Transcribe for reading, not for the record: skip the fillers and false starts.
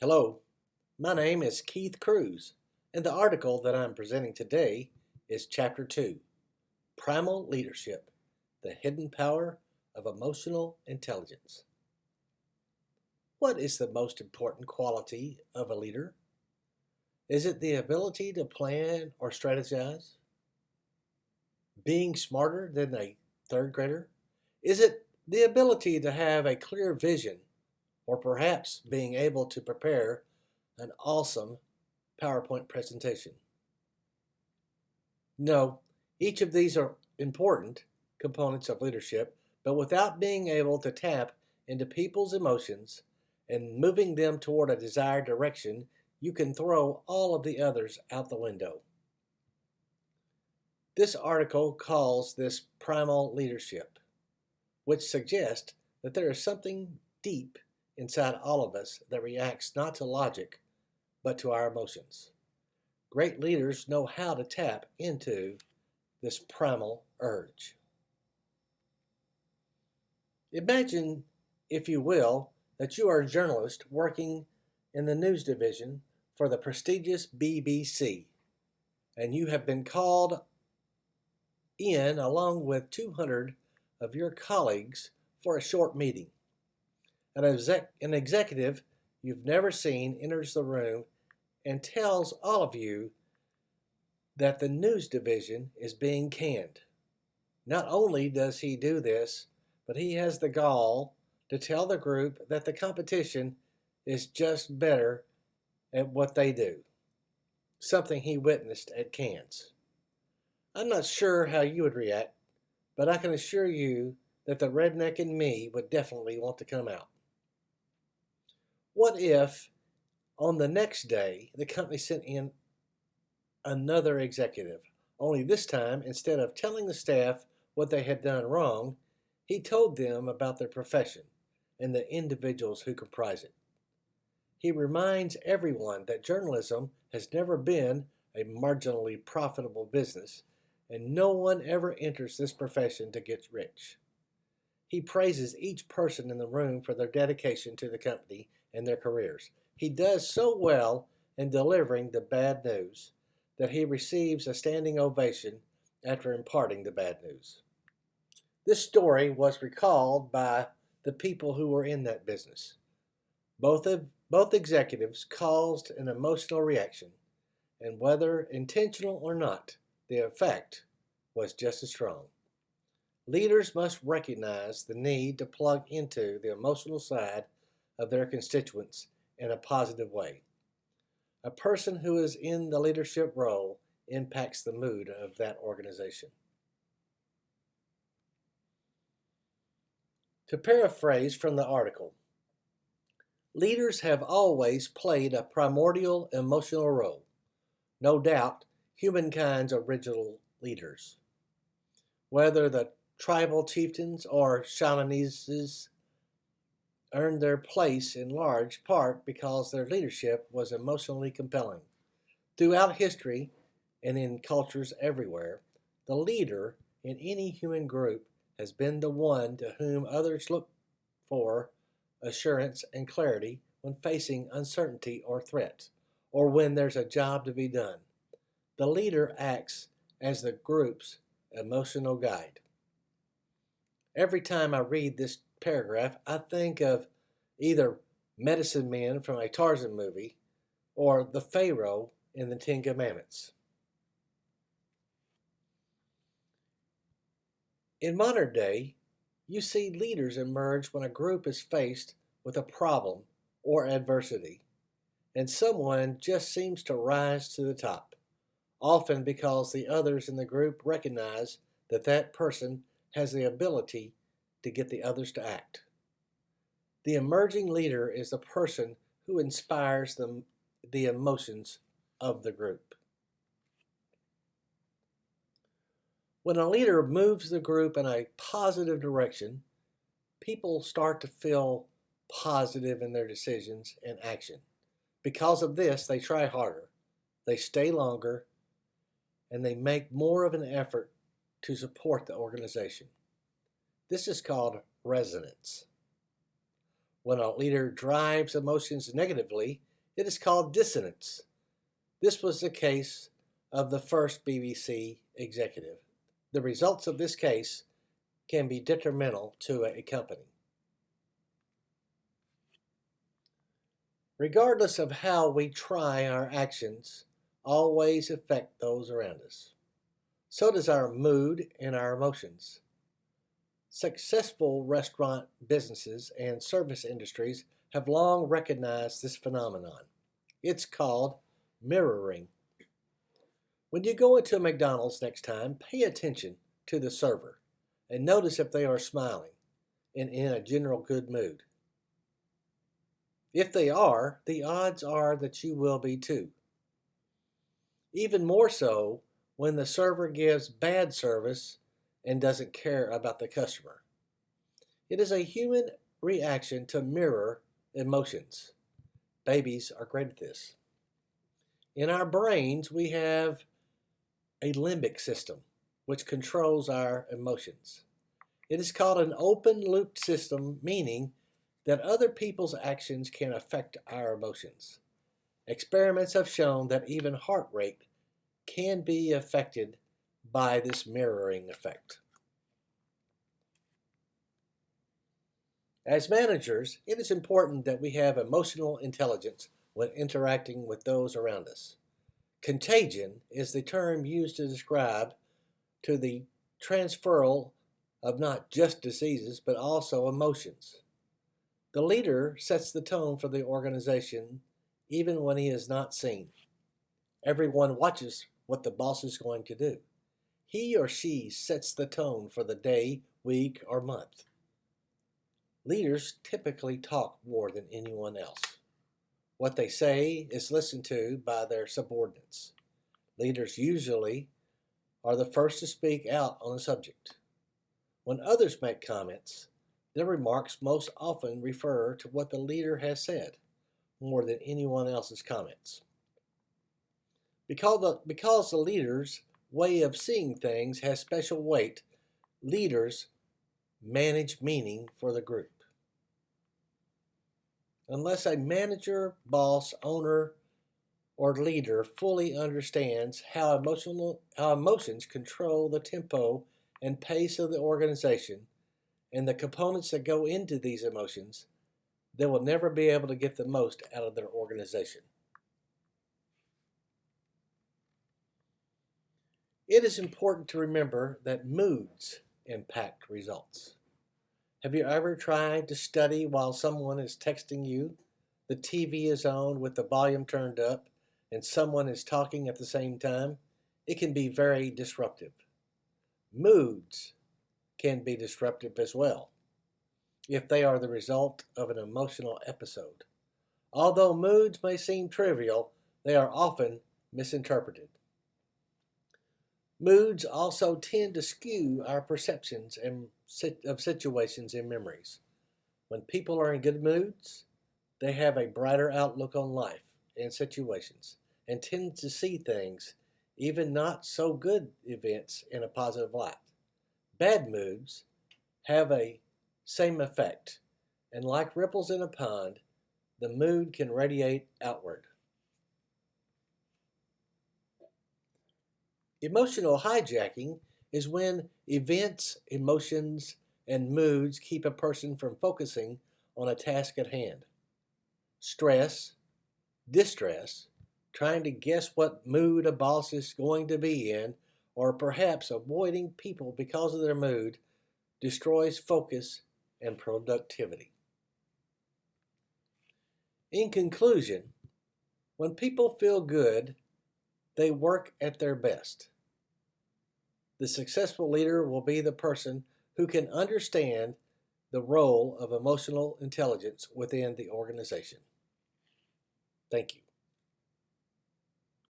Hello, my name is Keith Cruz, and the article that I'm presenting today is Chapter 2, Primal Leadership, the Hidden Power of Emotional Intelligence. What is the most important quality of a leader? Is it the ability to plan or strategize? Being smarter than a third grader? Is it the ability to have a clear vision, or perhaps being able to prepare an awesome PowerPoint presentation? No, each of these are important components of leadership, but without being able to tap into people's emotions and moving them toward a desired direction, you can throw all of the others out the window. This article calls this primal leadership, which suggests that there is something deep inside all of us that reacts not to logic, but to our emotions. Great leaders know how to tap into this primal urge. Imagine, if you will, that you are a journalist working in the news division for the prestigious BBC, and you have been called in along with 200 of your colleagues for a short meeting. An executive you've never seen enters the room and tells all of you that the news division is being canned. Not only does he do this, but he has the gall to tell the group that the competition is just better at what they do, something he witnessed at Cannes. I'm not sure how you would react, but I can assure you that the redneck in me would definitely want to come out. What if, on the next day, the company sent in another executive? Only this time, instead of telling the staff what they had done wrong, he told them about their profession and the individuals who comprise it. He reminds everyone that journalism has never been a marginally profitable business, and no one ever enters this profession to get rich. He praises each person in the room for their dedication to the company and their careers. He does so well in delivering the bad news that he receives a standing ovation after imparting the bad news. This story was recalled by the people who were in that business. Both executives caused an emotional reaction, and whether intentional or not, the effect was just as strong. Leaders must recognize the need to plug into the emotional side of their constituents in a positive way. A person who is in the leadership role impacts the mood of that organization. To paraphrase from the article, leaders have always played a primordial emotional role, no doubt humankind's original leaders. Whether the tribal chieftains or shamanesses earned their place in large part because their leadership was emotionally compelling. Throughout history and in cultures everywhere, the leader in any human group has been the one to whom others look for assurance and clarity when facing uncertainty or threats, or when there's a job to be done. The leader acts as the group's emotional guide. Every time I read this paragraph, I think of either medicine men from a Tarzan movie or the Pharaoh in the Ten Commandments. In modern day, you see leaders emerge when a group is faced with a problem or adversity, and someone just seems to rise to the top, often because the others in the group recognize that that person has the ability to get the others to act. The emerging leader is the person who inspires the emotions of the group. When a leader moves the group in a positive direction, people start to feel positive in their decisions and action. Because of this, they try harder, they stay longer, and they make more of an effort to support the organization. This is called resonance. When a leader drives emotions negatively, it is called dissonance. This was the case of the first BBC executive. The results of this case can be detrimental to a company. Regardless of how we try, our actions always affect those around us. So does our mood and our emotions. Successful restaurant businesses and service industries have long recognized this phenomenon. It's called mirroring. When you go into a McDonald's next time, pay attention to the server and notice if they are smiling and in a general good mood. If they are, the odds are that you will be too. Even more so when the server gives bad service and doesn't care about the customer. It is a human reaction to mirror emotions. Babies are great at this. In our brains, we have a limbic system, which controls our emotions. It is called an open-loop system, meaning that other people's actions can affect our emotions. Experiments have shown that even heart rate can be affected by this mirroring effect. As managers, it is important that we have emotional intelligence when interacting with those around us. Contagion is the term used to describe to the transferal of not just diseases, but also emotions. The leader sets the tone for the organization even when he is not seen. Everyone watches what the boss is going to do. He or she sets the tone for the day, week, or month. Leaders typically talk more than anyone else. What they say is listened to by their subordinates. Leaders usually are the first to speak out on a subject. When others make comments, their remarks most often refer to what the leader has said, more than anyone else's comments. Because the leader's way of seeing things has special weight, leaders manage meaning for the group. Unless a manager, boss, owner, or leader fully understands how emotions control the tempo and pace of the organization and the components that go into these emotions, they will never be able to get the most out of their organization. It is important to remember that moods impact results. Have you ever tried to study while someone is texting you? The TV is on with the volume turned up and someone is talking at the same time? It can be very disruptive. Moods can be disruptive as well if they are the result of an emotional episode. Although moods may seem trivial, they are often misinterpreted. Moods also tend to skew our perceptions of situations and memories. When people are in good moods, they have a brighter outlook on life and situations and tend to see things, even not so good events, in a positive light. Bad moods have a same effect, and like ripples in a pond, the mood can radiate outward. Emotional hijacking is when events, emotions, and moods keep a person from focusing on a task at hand. Stress, distress, trying to guess what mood a boss is going to be in, or perhaps avoiding people because of their mood, destroys focus and productivity. In conclusion, when people feel good, they work at their best. The successful leader will be the person who can understand the role of emotional intelligence within the organization. Thank you.